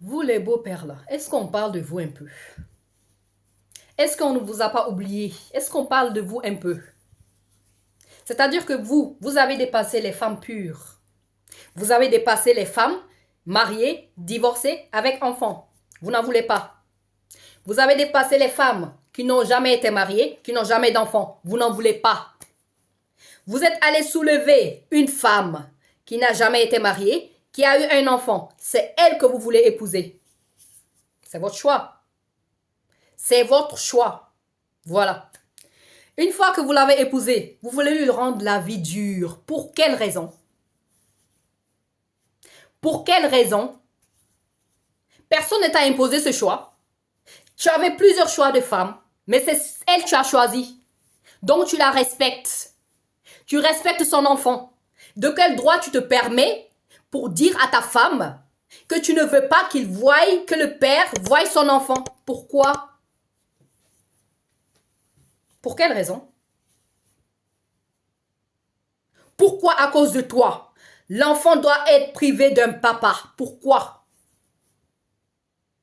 Vous les beaux pères là, est-ce qu'on parle de vous un peu? Est-ce qu'on ne vous a pas oublié? Est-ce qu'on parle de vous un peu? C'est-à-dire que vous avez dépassé les femmes pures. Vous avez dépassé les femmes mariées, divorcées, avec enfants. Vous n'en voulez pas. Vous avez dépassé les femmes qui n'ont jamais été mariées, qui n'ont jamais d'enfants. Vous n'en voulez pas. Vous êtes allé soulever une femme qui n'a jamais été mariée, qui a eu un enfant. C'est elle que vous voulez épouser. C'est votre choix. C'est votre choix. Voilà. Une fois que vous l'avez épousé, vous voulez lui rendre la vie dure. Pour quelle raison? Pour quelle raison? Personne ne t'a imposé ce choix. Tu avais plusieurs choix de femmes, mais c'est elle que tu as choisi. Donc tu la respectes. Tu respectes son enfant. De quel droit tu te permets pour dire à ta femme que tu ne veux pas qu'il voie, que le père voie son enfant? Pourquoi? Pour quelle raison? Pourquoi à cause de toi, l'enfant doit être privé d'un papa? Pourquoi?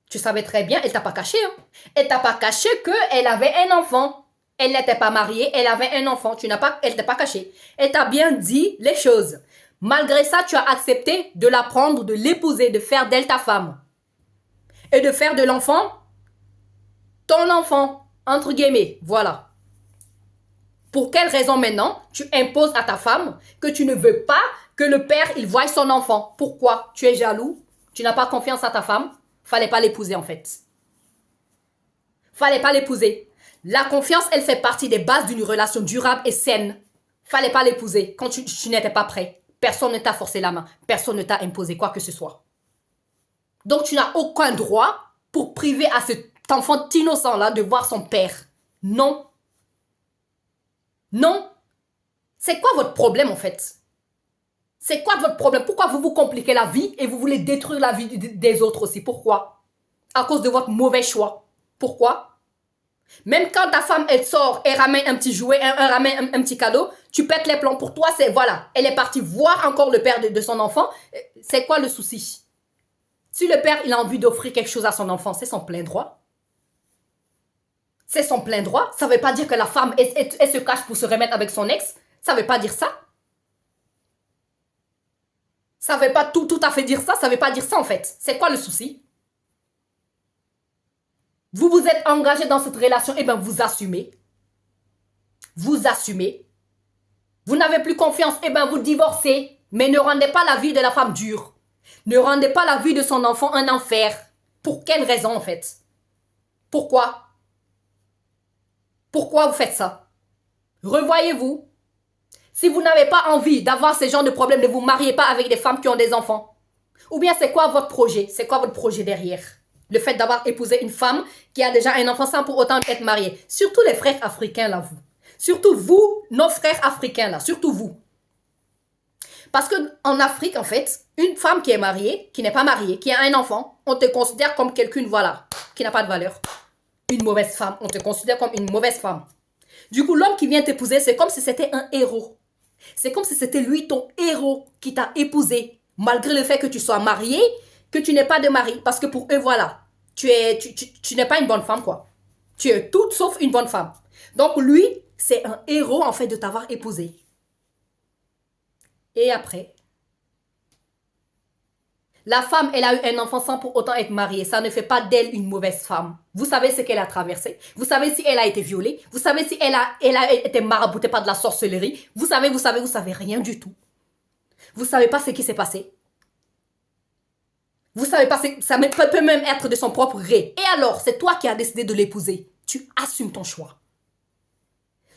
Tu savais très bien, elle t'a pas caché. Hein? Elle t'a pas caché qu'elle avait un enfant. Elle n'était pas mariée, elle avait un enfant. Elle t'a pas caché. Elle t'a bien dit les choses. Malgré ça, tu as accepté de la prendre, de l'épouser, de faire d'elle ta femme. Et de faire de l'enfant ton enfant, entre guillemets. Voilà. Pour quelle raison maintenant tu imposes à ta femme que tu ne veux pas que le père il voie son enfant? Pourquoi? Tu es jaloux? Tu n'as pas confiance à ta femme? Fallait pas l'épouser en fait. Fallait pas l'épouser. La confiance, elle fait partie des bases d'une relation durable et saine. Fallait pas l'épouser quand tu n'étais pas prêt. Personne ne t'a forcé la main. Personne ne t'a imposé quoi que ce soit. Donc tu n'as aucun droit pour priver à cet enfant innocent-là de voir son père. Non. Non. C'est quoi votre problème en fait? C'est quoi votre problème? Pourquoi vous vous compliquez la vie et vous voulez détruire la vie des autres aussi? Pourquoi? À cause de votre mauvais choix. Pourquoi? Même quand ta femme, elle sort et ramène un petit jouet, ramène un petit cadeau, tu pètes les plombs. Pour toi, c'est voilà, elle est partie voir encore le père de son enfant. C'est quoi le souci? Si le père, il a envie d'offrir quelque chose à son enfant, c'est son plein droit. C'est son plein droit. Ça ne veut pas dire que la femme, elle se cache pour se remettre avec son ex. Ça ne veut pas dire ça. Ça ne veut pas tout à fait dire ça. Ça ne veut pas dire ça en fait. C'est quoi le souci? Vous vous êtes engagé dans cette relation, et bien vous assumez. Vous assumez. Vous n'avez plus confiance, et bien vous divorcez. Mais ne rendez pas la vie de la femme dure. Ne rendez pas la vie de son enfant un enfer. Pour quelle raison en fait? Pourquoi? Pourquoi vous faites ça? Revoyez-vous. Si vous n'avez pas envie d'avoir ce genre de problème, ne vous mariez pas avec des femmes qui ont des enfants. Ou bien c'est quoi votre projet? C'est quoi votre projet derrière? Le fait d'avoir épousé une femme qui a déjà un enfant sans pour autant être mariée. Surtout les frères africains là, vous. Surtout vous, nos frères africains là, surtout vous. Parce qu'en Afrique, en fait, une femme qui est mariée, qui n'est pas mariée, qui a un enfant, on te considère comme quelqu'un, voilà, qui n'a pas de valeur. Une mauvaise femme, on te considère comme une mauvaise femme. Du coup, l'homme qui vient t'épouser, c'est comme si c'était un héros. C'est comme si c'était lui ton héros qui t'a épousé, malgré le fait que tu sois marié, que tu n'aies pas de mari. Parce que pour eux, voilà, tu n'es pas une bonne femme, quoi. Tu es toute sauf une bonne femme. Donc lui, c'est un héros, en fait, de t'avoir épousé. Et après, la femme, elle a eu un enfant sans pour autant être mariée. Ça ne fait pas d'elle une mauvaise femme. Vous savez ce qu'elle a traversé. Vous savez si elle a été violée. Vous savez si elle a été maraboutée par de la sorcellerie. Vous savez rien du tout. Vous savez pas ce qui s'est passé. Vous savez pas, ça peut même être de son propre gré. Et alors, c'est toi qui as décidé de l'épouser. Tu assumes ton choix.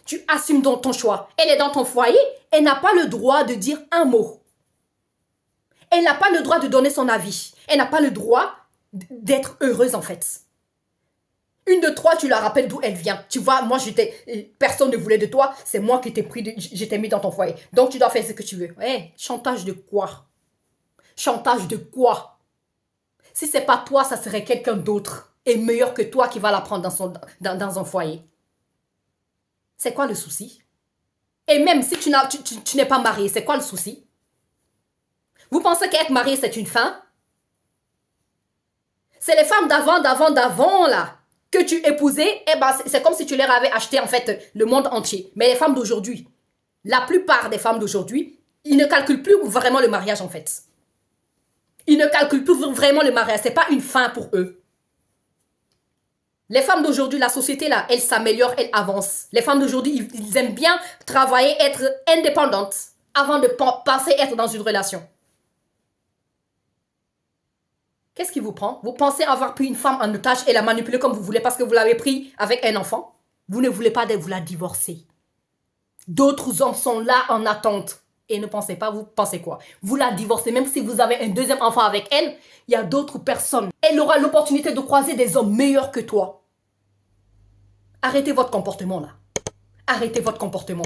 Tu assumes donc ton choix. Elle est dans ton foyer. Elle n'a pas le droit de dire un mot. Elle n'a pas le droit de donner son avis. Elle n'a pas le droit d'être heureuse en fait. Une de trois, tu la rappelles d'où elle vient. Tu vois, moi, personne ne voulait de toi. C'est moi qui t'ai pris, je t'ai mis dans ton foyer. Donc, tu dois faire ce que tu veux. Hey, chantage de quoi? Chantage de quoi? Si c'est pas toi, ça serait quelqu'un d'autre. Et meilleur que toi qui va la prendre dans un foyer. C'est quoi le souci? Et même si tu n'es pas marié, c'est quoi le souci? Vous pensez qu'être marié, c'est une fin? C'est les femmes d'avant, là, que tu épousais, eh ben, c'est comme si tu leur avais acheté, en fait, le monde entier. Mais les femmes d'aujourd'hui, la plupart des femmes d'aujourd'hui, ils ne calculent plus vraiment le mariage, en fait. Ils ne calculent plus vraiment le mariage. C'est pas une fin pour eux. Les femmes d'aujourd'hui, la société, là, elle s'améliore, elle avance. Les femmes d'aujourd'hui, ils aiment bien travailler, être indépendantes avant de penser être dans une relation. Qu'est-ce qui vous prend? Vous pensez avoir pris une femme en otage et la manipuler comme vous voulez parce que vous l'avez pris avec un enfant? Vous ne voulez pas vous la divorcer. D'autres hommes sont là en attente. Et ne pensez pas, vous pensez quoi? Vous la divorcez, même si vous avez un deuxième enfant avec elle, il y a d'autres personnes. Elle aura l'opportunité de croiser des hommes meilleurs que toi. Arrêtez votre comportement là. Arrêtez votre comportement.